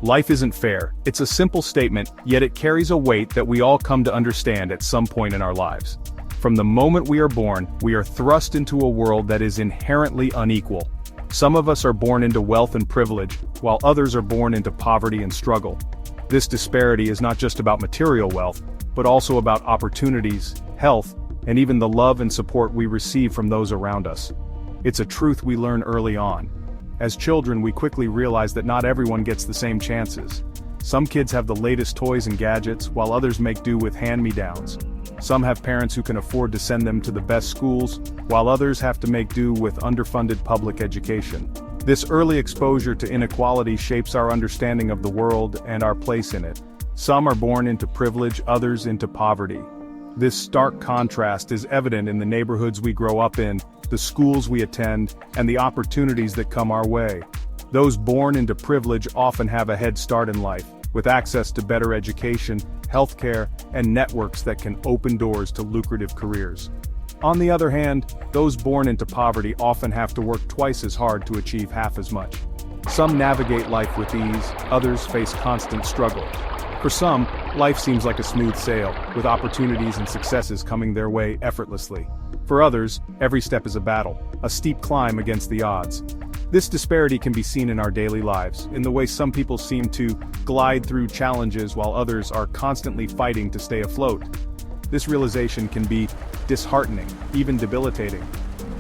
Life isn't fair. It's a simple statement, yet it carries a weight that we all come to understand at some point in our lives. From the moment we are born, we are thrust into a world that is inherently unequal. Some of us are born into wealth and privilege, while others are born into poverty and struggle. This disparity is not just about material wealth, but also about opportunities, health, and even the love and support we receive from those around us. It's a truth we learn early on. As children, we quickly realize that not everyone gets the same chances. Some kids have the latest toys and gadgets, while others make do with hand-me-downs. Some have parents who can afford to send them to the best schools, while others have to make do with underfunded public education. This early exposure to inequality shapes our understanding of the world and our place in it. Some are born into privilege, others into poverty. This stark contrast is evident in the neighborhoods we grow up in, the schools we attend, and the opportunities that come our way. Those born into privilege often have a head start in life, with access to better education, healthcare, and networks that can open doors to lucrative careers. On the other hand, those born into poverty often have to work twice as hard to achieve half as much. Some navigate life with ease, others face constant struggle. For some, life seems like a smooth sail, with opportunities and successes coming their way effortlessly. For others, every step is a battle, a steep climb against the odds. This disparity can be seen in our daily lives, in the way some people seem to glide through challenges while others are constantly fighting to stay afloat. This realization can be disheartening, even debilitating.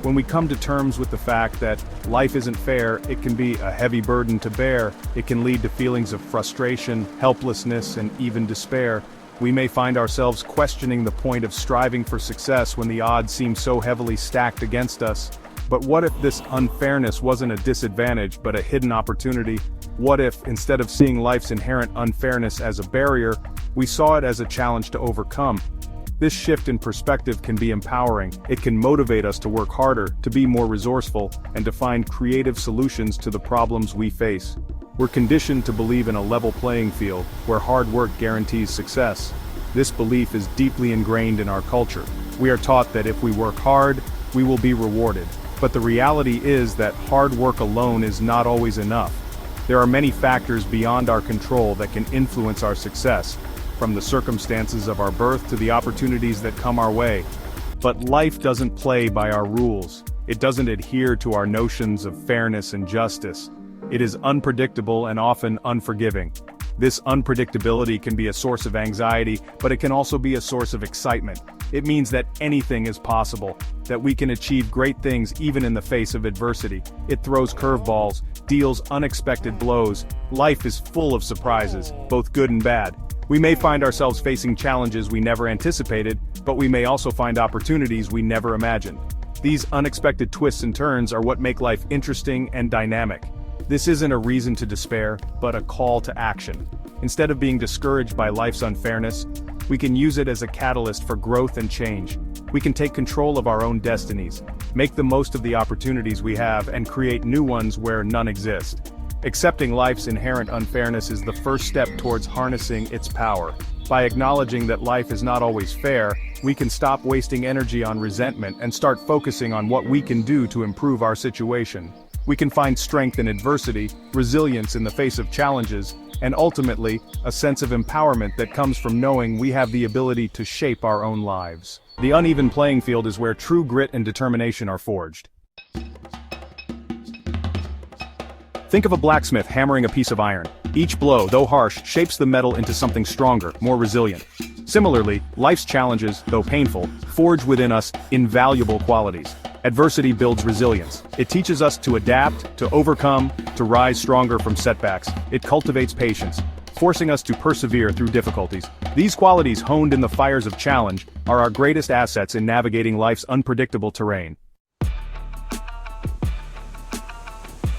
When we come to terms with the fact that life isn't fair, it can be a heavy burden to bear. It can lead to feelings of frustration, helplessness, and even despair. We may find ourselves questioning the point of striving for success when the odds seem so heavily stacked against us. But what if this unfairness wasn't a disadvantage but a hidden opportunity? What if, instead of seeing life's inherent unfairness as a barrier, we saw it as a challenge to overcome? This shift in perspective can be empowering. It can motivate us to work harder, to be more resourceful, and to find creative solutions to the problems we face. We're conditioned to believe in a level playing field, where hard work guarantees success. This belief is deeply ingrained in our culture. We are taught that if we work hard, we will be rewarded. But the reality is that hard work alone is not always enough. There are many factors beyond our control that can influence our success, from the circumstances of our birth to the opportunities that come our way. But life doesn't play by our rules. It doesn't adhere to our notions of fairness and justice. It is unpredictable and often unforgiving. This unpredictability can be a source of anxiety, but it can also be a source of excitement. It means that anything is possible, that we can achieve great things even in the face of adversity. It throws curveballs, deals unexpected blows. Life is full of surprises, both good and bad. We may find ourselves facing challenges we never anticipated, but we may also find opportunities we never imagined. These unexpected twists and turns are what make life interesting and dynamic. This isn't a reason to despair, but a call to action. Instead of being discouraged by life's unfairness, we can use it as a catalyst for growth and change. We can take control of our own destinies, make the most of the opportunities we have, and create new ones where none exist. Accepting life's inherent unfairness is the first step towards harnessing its power. By acknowledging that life is not always fair, we can stop wasting energy on resentment and start focusing on what we can do to improve our situation. We can find strength in adversity, resilience in the face of challenges, and ultimately, a sense of empowerment that comes from knowing we have the ability to shape our own lives. The uneven playing field is where true grit and determination are forged. Think of a blacksmith hammering a piece of iron. Each blow, though harsh, shapes the metal into something stronger, more resilient. Similarly, life's challenges, though painful, forge within us invaluable qualities. Adversity builds resilience. It teaches us to adapt, to overcome, to rise stronger from setbacks. It cultivates patience, forcing us to persevere through difficulties. These qualities, honed in the fires of challenge, are our greatest assets in navigating life's unpredictable terrain.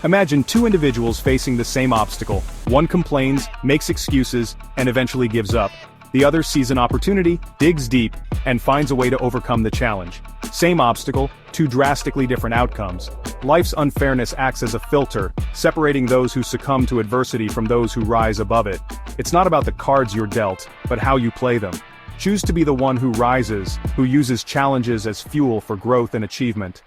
Imagine two individuals facing the same obstacle. One complains, makes excuses, and eventually gives up. The other sees an opportunity, digs deep, and finds a way to overcome the challenge. Same obstacle, two drastically different outcomes. Life's unfairness acts as a filter, separating those who succumb to adversity from those who rise above it. It's not about the cards you're dealt, but how you play them. Choose to be the one who rises, who uses challenges as fuel for growth and achievement.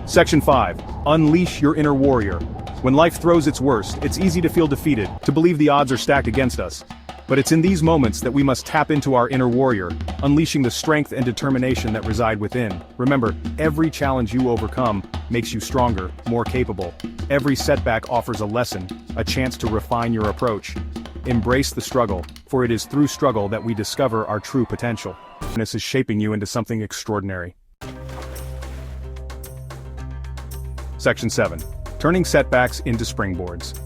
Section 5. Unleash your inner warrior. When life throws its worst, it's easy to feel defeated, to believe the odds are stacked against us. But it's in these moments that we must tap into our inner warrior, unleashing the strength and determination that reside within. Remember, every challenge you overcome makes you stronger, more capable. Every setback offers a lesson, a chance to refine your approach. Embrace the struggle, for it is through struggle that we discover our true potential. This is shaping you into something extraordinary. Section 7. Turning setbacks into springboards.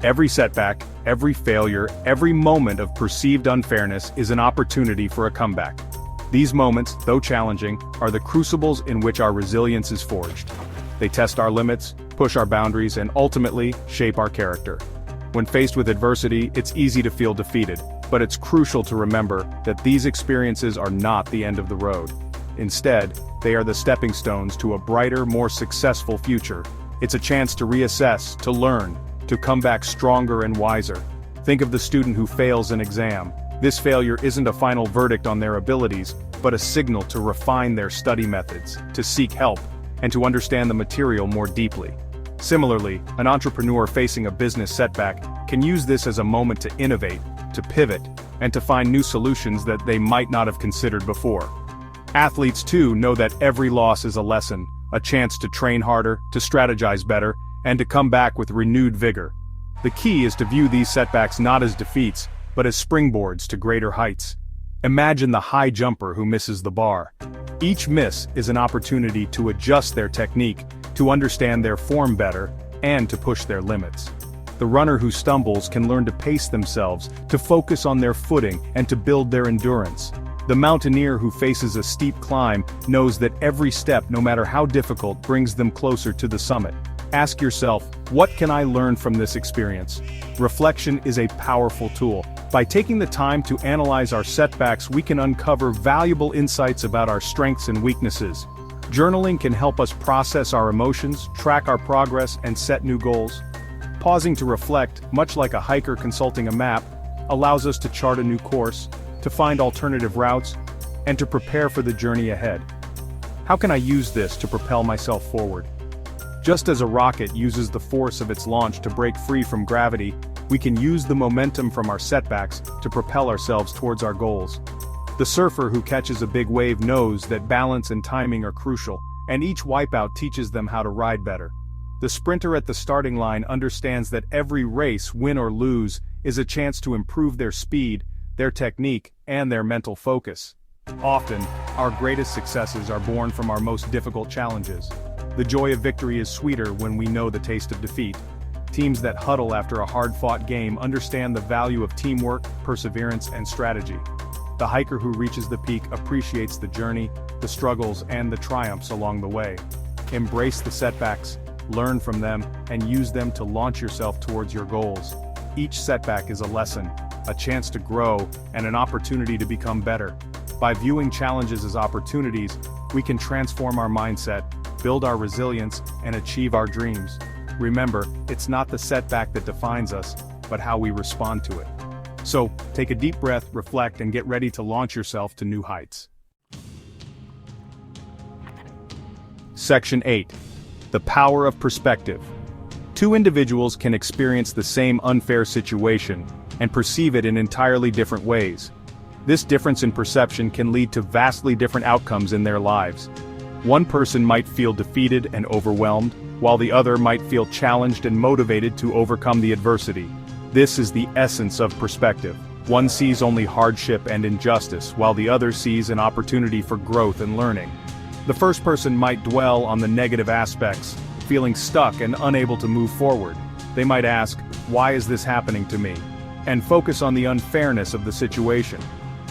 Every setback, every failure, every moment of perceived unfairness is an opportunity for a comeback. These moments, though challenging, are the crucibles in which our resilience is forged. They test our limits, push our boundaries, and ultimately, shape our character. When faced with adversity, it's easy to feel defeated, but it's crucial to remember that these experiences are not the end of the road. Instead, they are the stepping stones to a brighter, more successful future. It's a chance to reassess, to learn, to come back stronger and wiser. Think of the student who fails an exam. This failure isn't a final verdict on their abilities, but a signal to refine their study methods, to seek help, and to understand the material more deeply. Similarly, an entrepreneur facing a business setback can use this as a moment to innovate, to pivot, and to find new solutions that they might not have considered before. Athletes too know that every loss is a lesson, a chance to train harder, to strategize better, and to come back with renewed vigor. The key is to view these setbacks not as defeats, but as springboards to greater heights. Imagine the high jumper who misses the bar. Each miss is an opportunity to adjust their technique, to understand their form better, and to push their limits. The runner who stumbles can learn to pace themselves, to focus on their footing, and to build their endurance. The mountaineer who faces a steep climb knows that every step, no matter how difficult, brings them closer to the summit. Ask yourself, what can I learn from this experience? Reflection is a powerful tool. By taking the time to analyze our setbacks, we can uncover valuable insights about our strengths and weaknesses. Journaling can help us process our emotions, track our progress, and set new goals. Pausing to reflect, much like a hiker consulting a map, allows us to chart a new course, to find alternative routes, and to prepare for the journey ahead. How can I use this to propel myself forward? Just as a rocket uses the force of its launch to break free from gravity, we can use the momentum from our setbacks to propel ourselves towards our goals. The surfer who catches a big wave knows that balance and timing are crucial, and each wipeout teaches them how to ride better. The sprinter at the starting line understands that every race, win or lose, is a chance to improve their speed, their technique, and their mental focus. Often, our greatest successes are born from our most difficult challenges. The joy of victory is sweeter when we know the taste of defeat. Teams that huddle after a hard-fought game understand the value of teamwork, perseverance, and strategy. The hiker who reaches the peak appreciates the journey, the struggles, and the triumphs along the way. Embrace the setbacks, learn from them, and use them to launch yourself towards your goals. Each setback is a lesson, a chance to grow, and an opportunity to become better. By viewing challenges as opportunities, we can transform our mindset, build our resilience, and achieve our dreams. Remember, it's not the setback that defines us, but how we respond to it. So, take a deep breath, reflect, and get ready to launch yourself to new heights. Section 8. The power of perspective. Two individuals can experience the same unfair situation and perceive it in entirely different ways. This difference in perception can lead to vastly different outcomes in their lives. One person might feel defeated and overwhelmed, while the other might feel challenged and motivated to overcome the adversity. This is the essence of perspective. One sees only hardship and injustice, while the other sees an opportunity for growth and learning. The first person might dwell on the negative aspects, feeling stuck and unable to move forward. They might ask, "Why is this happening to me?" and focus on the unfairness of the situation.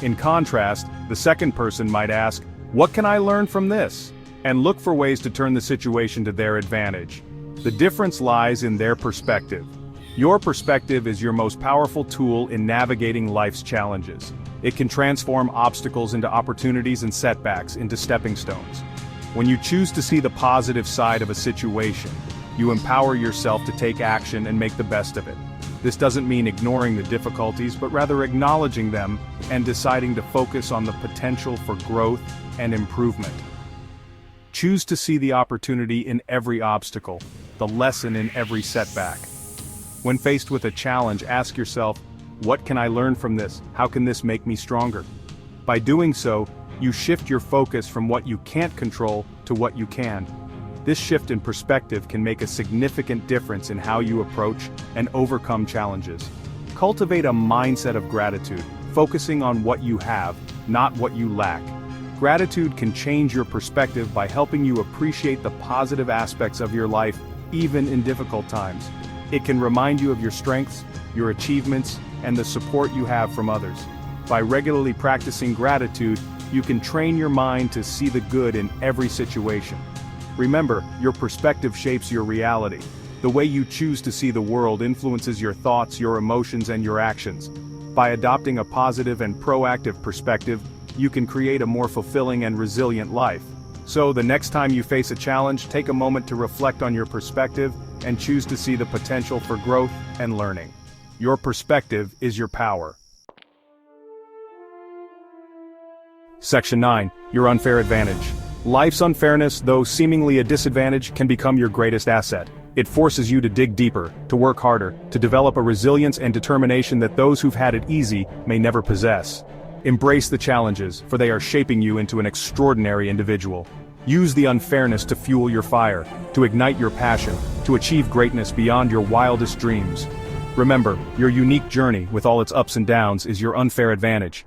In contrast, the second person might ask, "What can I learn from this?" and look for ways to turn the situation to their advantage. The difference lies in their perspective. Your perspective is your most powerful tool in navigating life's challenges. It can transform obstacles into opportunities and setbacks into stepping stones. When you choose to see the positive side of a situation, you empower yourself to take action and make the best of it. This doesn't mean ignoring the difficulties, but rather acknowledging them and deciding to focus on the potential for growth and improvement. Choose to see the opportunity in every obstacle. the lesson in every setback. When faced with a challenge, ask yourself, what can I learn from this? How can this make me stronger? By doing so, you shift your focus from what you can't control to what you can. This shift in perspective can make a significant difference in how you approach and overcome challenges. Cultivate a mindset of gratitude, focusing on what you have, not what you lack. Gratitude can change your perspective by helping you appreciate the positive aspects of your life, even in difficult times. It can remind you of your strengths, your achievements, and the support you have from others. By regularly practicing gratitude, you can train your mind to see the good in every situation. Remember, your perspective shapes your reality. The way you choose to see the world influences your thoughts, your emotions, and your actions. By adopting a positive and proactive perspective, you can create a more fulfilling and resilient life. So, the next time you face a challenge, take a moment to reflect on your perspective and choose to see the potential for growth and learning. Your perspective is your power. Section 9. Your unfair advantage. Life's unfairness, though seemingly a disadvantage, can become your greatest asset. It forces you to dig deeper, to work harder, to develop a resilience and determination that those who've had it easy may never possess. Embrace the challenges, for they are shaping you into an extraordinary individual. Use the unfairness to fuel your fire, to ignite your passion, to achieve greatness beyond your wildest dreams. Remember, your unique journey, with all its ups and downs, is your unfair advantage.